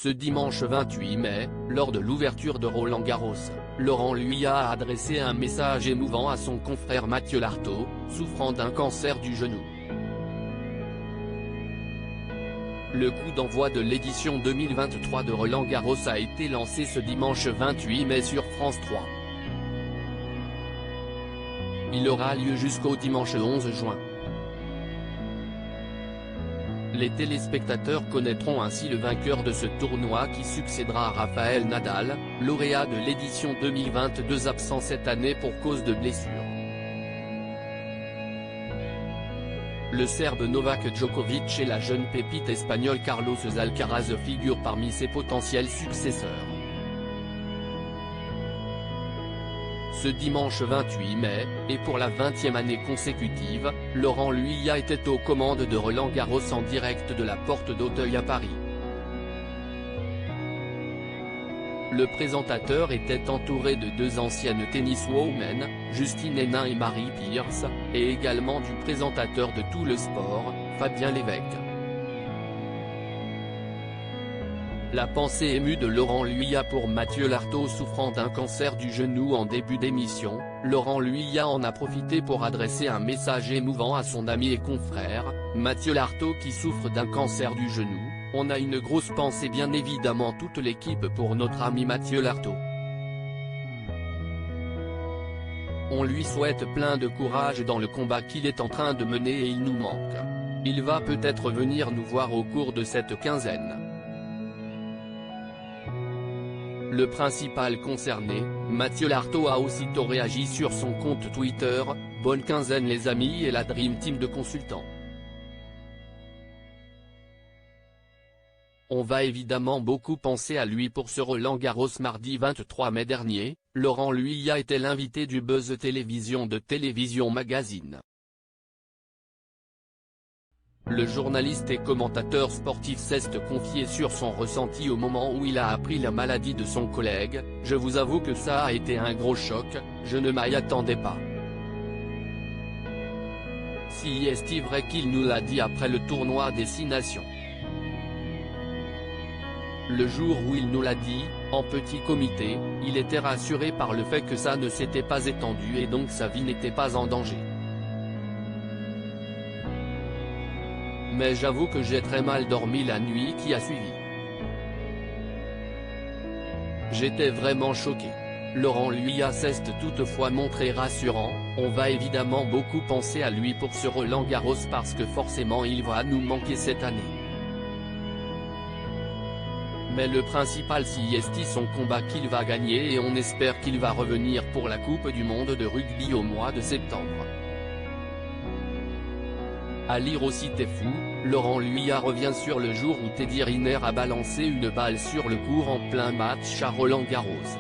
Ce dimanche 28 mai, lors de l'ouverture de Roland-Garros, Laurent Luya a adressé un message émouvant à son confrère Mathieu Lartaud, souffrant d'un cancer du genou. Le coup d'envoi de l'édition 2023 de Roland-Garros a été lancé ce dimanche 28 mai sur France 3. Il aura lieu jusqu'au dimanche 11 juin. Les téléspectateurs connaîtront ainsi le vainqueur de ce tournoi qui succédera à Rafael Nadal, lauréat de l'édition 2022 absent cette année pour cause de blessure. Le Serbe Novak Djokovic et la jeune pépite espagnole Carlos Alcaraz figurent parmi ses potentiels successeurs. Ce dimanche 28 mai, et pour la 20e année consécutive, Laurent Luya était aux commandes de Roland-Garros en direct de la Porte d'Auteuil à Paris. Le présentateur était entouré de deux anciennes tenniswomen, Justine Henin et Marie Pierce, et également du présentateur de Tout le Sport, Fabien Lévesque. La pensée émue de Laurent Luya pour Mathieu Lartaud souffrant d'un cancer du genou. En début d'émission, Laurent Luya en a profité pour adresser un message émouvant à son ami et confrère, Mathieu Lartaud qui souffre d'un cancer du genou. On a une grosse pensée, bien évidemment toute l'équipe, pour notre ami Mathieu Lartaud. On lui souhaite plein de courage dans le combat qu'il est en train de mener et il nous manque. Il va peut-être venir nous voir au cours de cette quinzaine. Le principal concerné, Mathieu Lartaud, a aussitôt réagi sur son compte Twitter, « Bonne quinzaine les amis et la Dream Team de consultants. On va évidemment beaucoup penser à lui pour ce Roland-Garros. » Mardi 23 mai dernier, Laurent Luya était l'invité du Buzz Télévision de Télévision Magazine. Le journaliste et commentateur sportif s'est confié sur son ressenti au moment où il a appris la maladie de son collègue. « Je vous avoue que ça a été un gros choc, je ne m'y attendais pas. Si est vrai qu'il nous l'a dit après le tournoi des 6 nations. Le jour où il nous l'a dit, en petit comité, il était rassuré par le fait que ça ne s'était pas étendu et donc sa vie n'était pas en danger. Mais j'avoue que j'ai très mal dormi la nuit qui a suivi. J'étais vraiment choqué. » Laurent Luya s'est toutefois montré rassurant, « On va évidemment beaucoup penser à lui pour ce Roland-Garros parce que forcément il va nous manquer cette année. Mais le principal c'est son combat qu'il va gagner et on espère qu'il va revenir pour la Coupe du Monde de rugby au mois de septembre. » À lire aussi T'es fou, Laurent Luya revient sur le jour où Teddy Riner a balancé une balle sur le court en plein match à Roland-Garros.